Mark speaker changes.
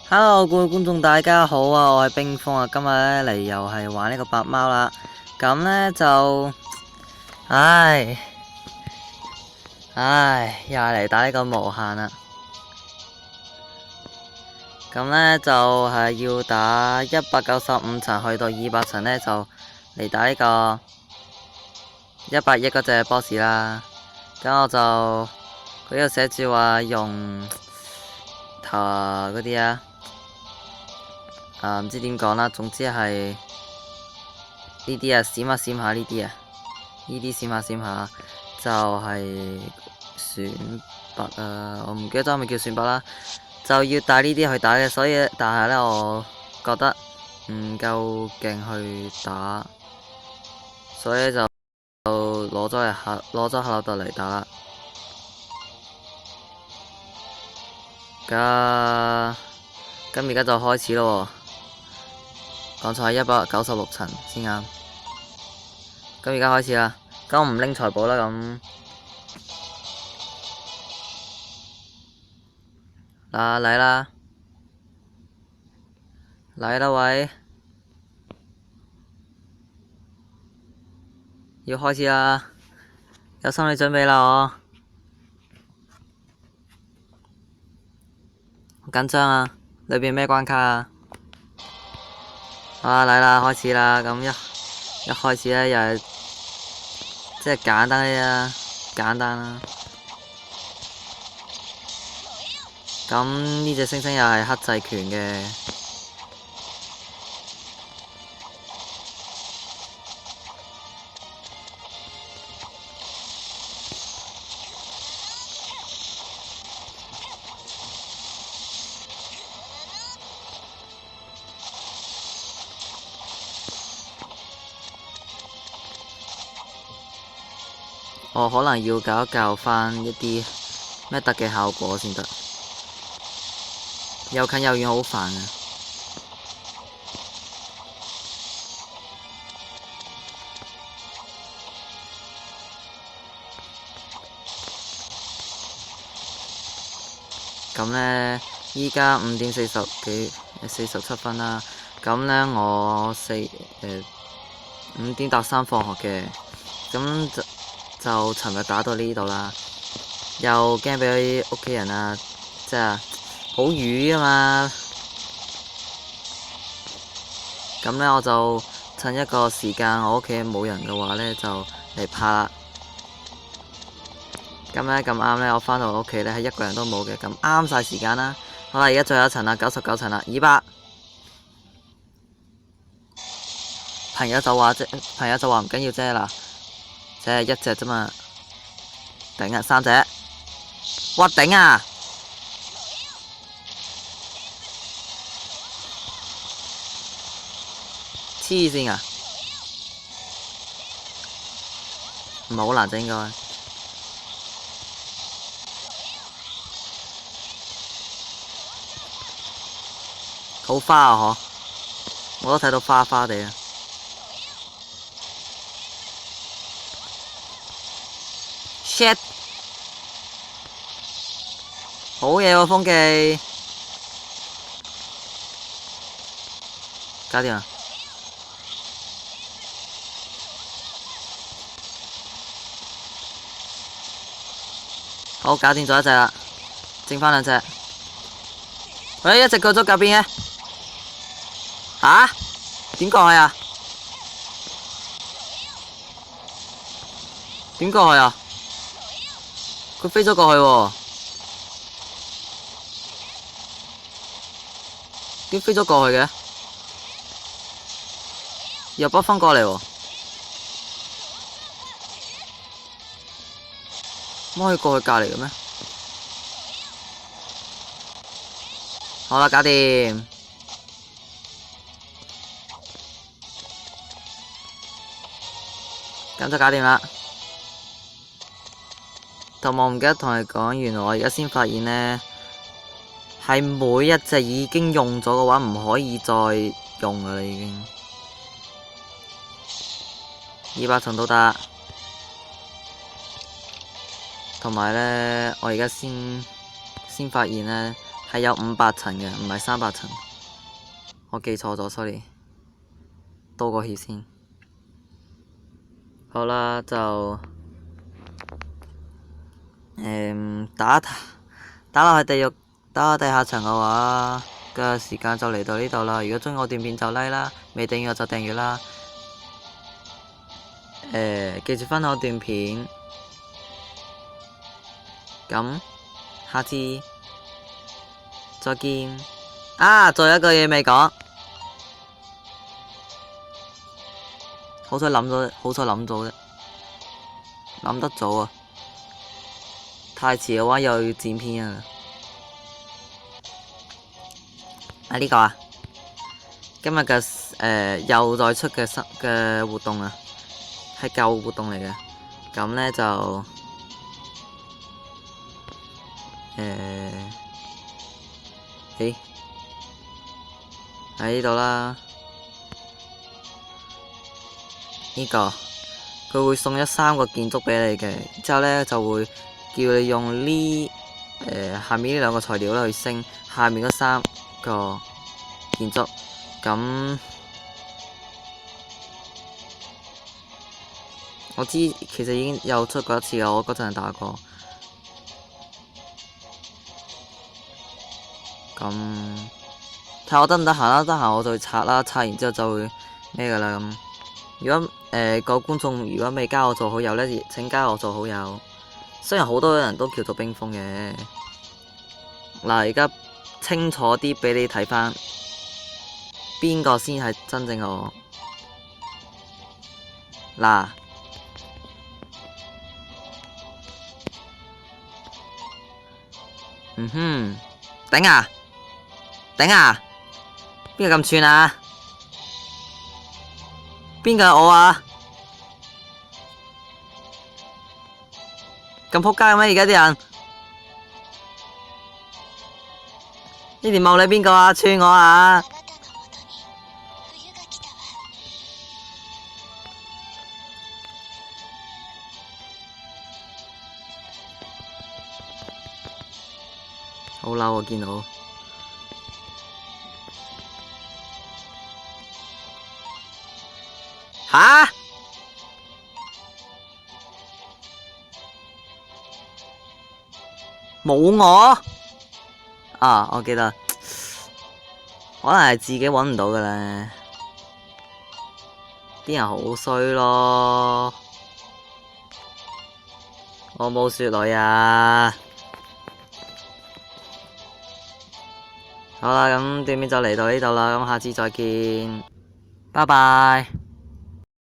Speaker 1: Hello，各位觀眾大家好啊！我係冰封啊，今日咧嚟又係玩呢個白貓啦。咁呢就，唉，又係嚟打呢個無限啦。咁呢就係要打195層去到200層呢，就嚟打呢個100億嗰隻 boss 啦。咁我就佢呢度寫住話用嗰啲啊。唔知點講啦，總之係呢啲啊，閃下閃下呢啲啊，呢啲閃下閃下就係選拔啊，我唔記得咗係咪叫選拔啦，就要帶呢啲去打嘅，所以但係呢，我覺得唔夠勁去打，所以就攞咗克魯特嚟打啦。咁而家就開始咯喎。剛才係196層先啱，咁而家開始啦。咁我唔拎財寶啦，咁嗱嚟啦，嚟啦喂，要開始啦，有心理準備啦我，好緊張啊！裏邊咩關卡啊？嚟啦，開始啦！咁一開始咧又係即係簡單啲啦，簡單啦。咁呢隻猩猩又係克制拳嘅，我可能要教翻一啲咩特技效果先得，又近又遠好煩啊！咁呢，依家5點47分啦。咁呢，我5點搭3放學嘅，咁就尋日打到呢度啦，又驚俾屋企人啊，即係好瘀啊嘛。咁呢，我就趁一個時間我屋企冇人嘅話呢，就嚟拍啦。咁呢，咁啱呢，我返到我屋企呢，係一個人都冇嘅，咁啱晒時間啦。好啦，而家最後一層啦，99層啦，200。朋友就話唔緊要啫啦，只係一隻啫嘛。頂啊，3隻，哇頂啊！黐線啊！唔係好難整應該。好花啊嗬！我都睇到花花地啊。shit！ 好嘢喎，風記，搞掂啦！好，搞掂咗一隻啦，剩翻2隻。喂，一直過咗隔邊嘅，吓？點過去啊？點過去啊？佢飛咗過去喎，點飛咗過去嘅？由北方過嚟喎，乜可以過去隔離嘅咩？好啦，搞掂，咁就搞掂啦。同我唔記得同你講，原來我而家先發現呢，係每一隻已經用咗嘅話，唔可以再用噶啦，已經。200層都得，同埋呢，我而家先發現呢，係有500層嘅，唔係300層。我記錯咗 ，sorry。道個歉先。好啦，就打落去地獄，打落地下層嘅話嘅時間就嚟到呢度啦。如果鍾意我段片就 like 啦，未訂閱我就訂閱啦。記住分享我段片。咁，下次再見。啊，仲有一個嘢未講，好彩諗到啫，諗得早啊！太遲嘅話又要剪片啊！呢個啊，今日嘅又再出嘅活動啊，係舊活動嚟嘅。咁呢就喺呢度啦。呢個佢會送3個建築俾你嘅，之後呢就會叫你用下面呢2個材料啦去升下面嗰3個建築。咁我知其實已經有出過一次啦，我嗰陣打過。咁睇下我得唔得閒啦，得閒我就去拆啦，拆完之後就會咩噶啦咁。如果各位觀眾如果未加我做好友呢，請加我做好友。雖然好多人都叫做冰封嘅，嗱，而家清楚啲俾你睇翻，邊個先係真正嘅我。嗱，頂啊！頂啊！邊個咁串啊？邊個係我啊？咁仆街咩？而家啲人，呢條茂你邊個啊？串我啊！好嬲啊！見到吓？冇我啊！我記得，可能係自己揾唔到嘅咧。啲人好衰咯，我冇雪女啊！好啦，咁段片就嚟到呢度啦，咁下次再見，拜拜。